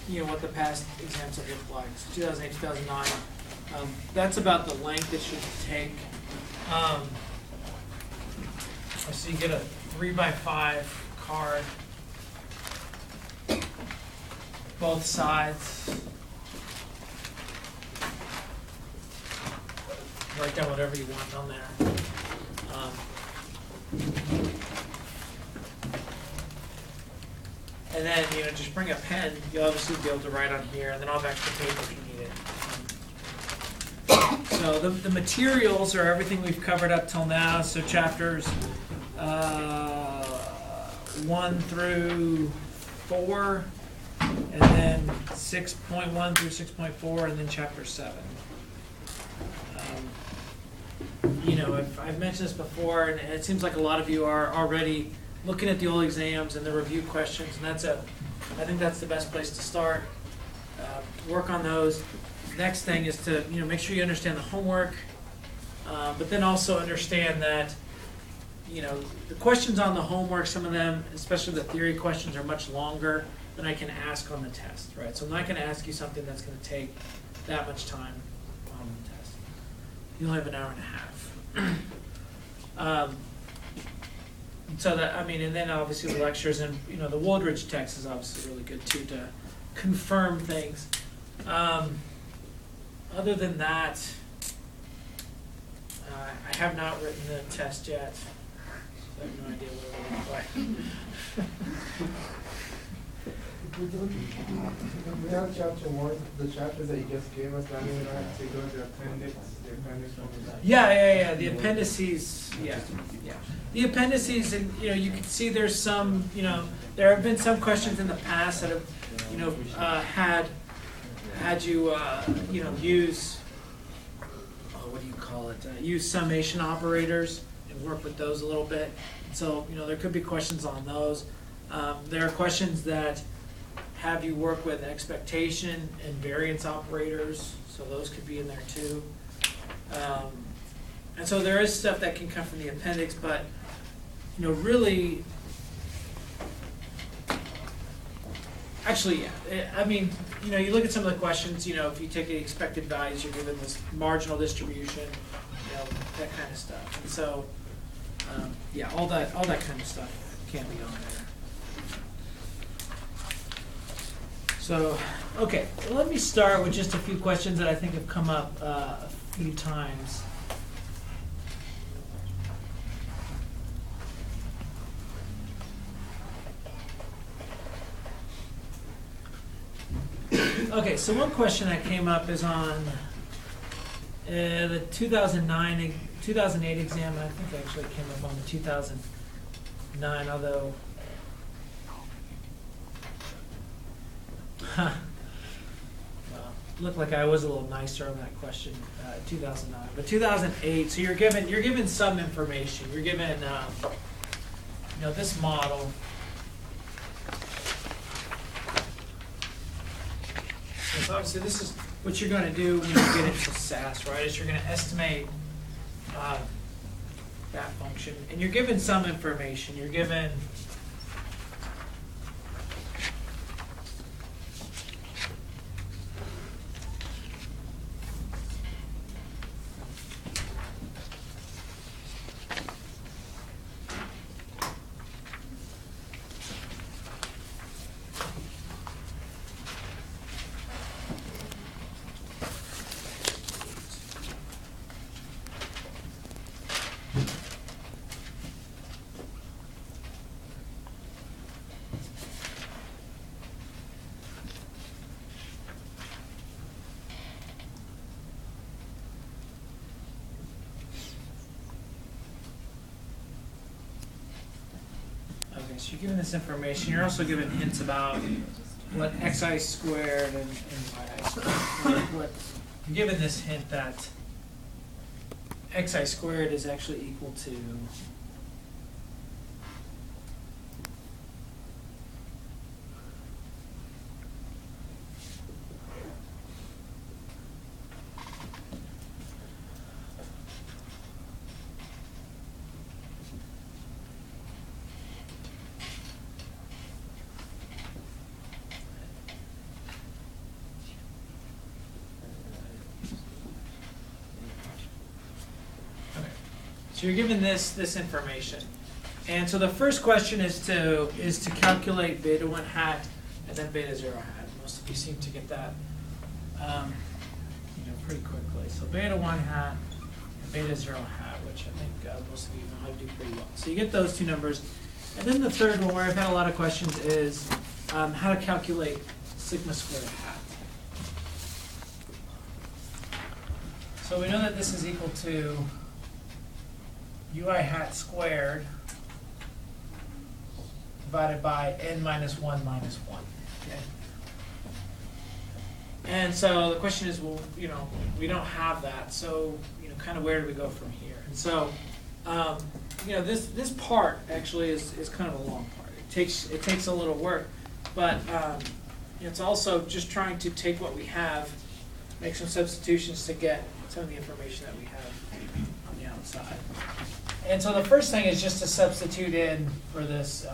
what the past exams have looked like. So 2008, 2009. That's about the length it should take. So you get a 3x5 card, both sides. Write down whatever you want on there. And then, just bring a pen. You'll obviously be able to write on here, and then I'll have extra paper if you need it. So the materials are everything we've covered up till now. So chapters 1 through 4, and then 6.1 through 6.4, and then chapter 7. I've mentioned this before, and it seems like a lot of you are already looking at the old exams and the review questions, and I think that's the best place to start. Work on those. Next thing is to make sure you understand the homework, but then also understand that the questions on the homework, some of them, especially the theory questions, are much longer than I can ask on the test, right? So I'm not going to ask you something that's going to take that much time on the test. You only have an hour and a half. And then obviously the lectures, and the Wooldridge text is obviously really good too to confirm things. Other than that, I have not written the test yet. I have no idea what it will look like. We have chapter 1, the chapters that you just gave us. That means we don't have to go to the appendix. Yeah. The appendices. Yeah. The appendices, and you can see there's some. There have been some questions in the past that have, had you, use. What do you call it? Use summation operators and work with those a little bit. So there could be questions on those. There are questions that have you work with expectation and variance operators, so those could be in there too. And so there is stuff that can come from the appendix, but really, actually, yeah. You look at some of the questions. If you take the expected values, you're given this marginal distribution, that kind of stuff. And so, all that kind of stuff can be on there. So, okay, let me start with just a few questions that I think have come up a few times. Okay, so one question that came up is on the 2008 exam. I think it actually came up on the 2009, although well, looked like I was a little nicer on that question, 2009. But 2008, so you're given some information. You're given, this model. So obviously, this is what you're going to do when you get into SAS, right? Is you're going to estimate that function, and you're given some information. You're given. So you're given this information. You're also given hints about what xi squared and yi squared. You're given this hint that xi squared is actually equal to So you're given this information. And so the first question is to calculate beta 1 hat and then beta 0 hat. Most of you seem to get that pretty quickly. So beta 1 hat and beta 0 hat, which I think most of you know how to do pretty well. So you get those two numbers. And then the third one, where I've had a lot of questions, is how to calculate sigma squared hat. So we know that this is equal to ui hat squared divided by n minus 1 minus 1. Okay? And so the question is, well, we don't have that, so kind of where do we go from here? And so, this part actually is kind of a long part. It takes a little work, but it's also just trying to take what we have, make some substitutions to get some of the information that we have on the outside. And so the first thing is just to substitute in for this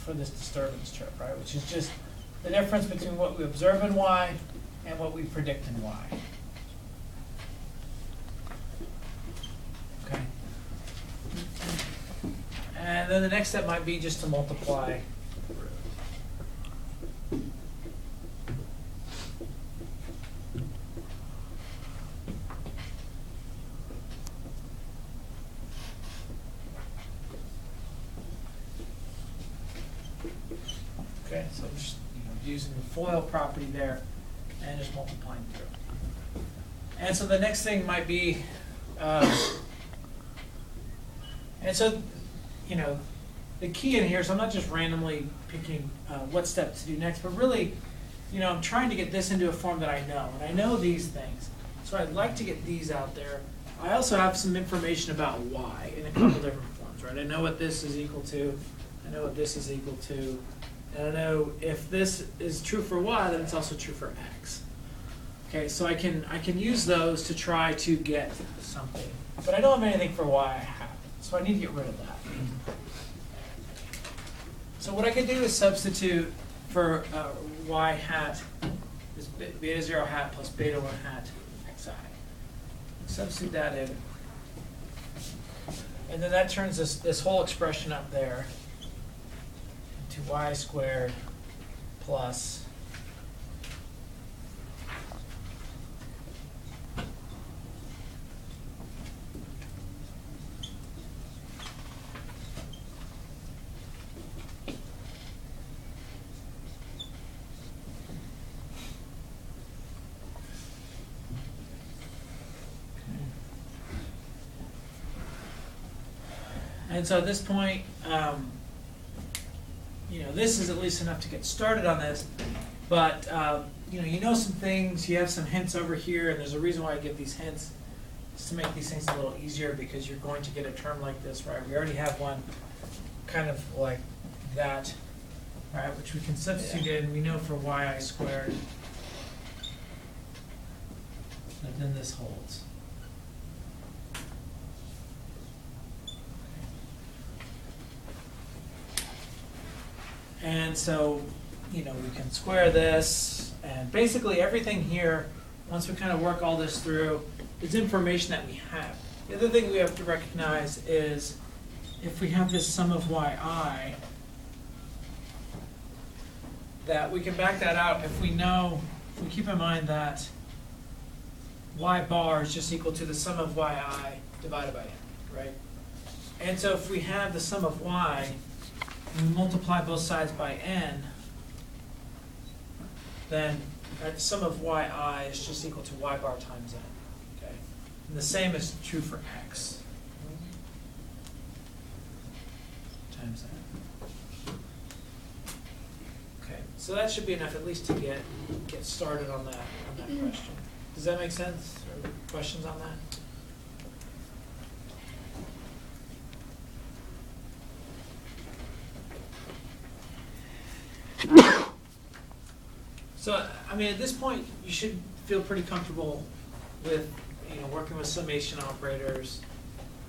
disturbance chirp, right? Which is just the difference between what we observe in Y and what we predict in Y. Okay. And then the next step might be just to multiply. Okay, so just using the FOIL property there and just multiplying through. And so the next thing might be, and so, the key in here, so I'm not just randomly picking what step to do next, but really, I'm trying to get this into a form that I know, and I know these things. So I'd like to get these out there. I also have some information about Y in a couple different forms, right? I know what this is equal to, I know what this is equal to, and I know if this is true for Y, then it's also true for X. Okay, so I can use those to try to get something. But I don't have anything for Y hat, so I need to get rid of that. So what I can do is substitute for Y hat is beta 0 hat plus beta 1 hat xi. Substitute that in. And then that turns this whole expression up there to y squared plus and so at this point, this is at least enough to get started on this, but you know some things, you have some hints over here, and there's a reason why I give these hints, is to make these things a little easier, because you're going to get a term like this, right? We already have one kind of like that, right, which we can substitute in. We know for yi squared that then this holds. And so, we can square this, and basically everything here, once we kind of work all this through, is information that we have. The other thing we have to recognize is if we have this sum of yi, that we can back that out if we keep in mind that y bar is just equal to the sum of yi divided by n, right? And so if we have the sum of y, and we multiply both sides by n, then the sum of yi is just equal to y bar times n. Okay? And the same is true for x times n. Okay, so that should be enough at least to get started on that question. Does that make sense? Or questions on that? So, at this point, you should feel pretty comfortable with, working with summation operators,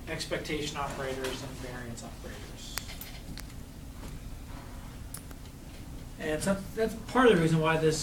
expectation operators, and variance operators. And that's part of the reason why this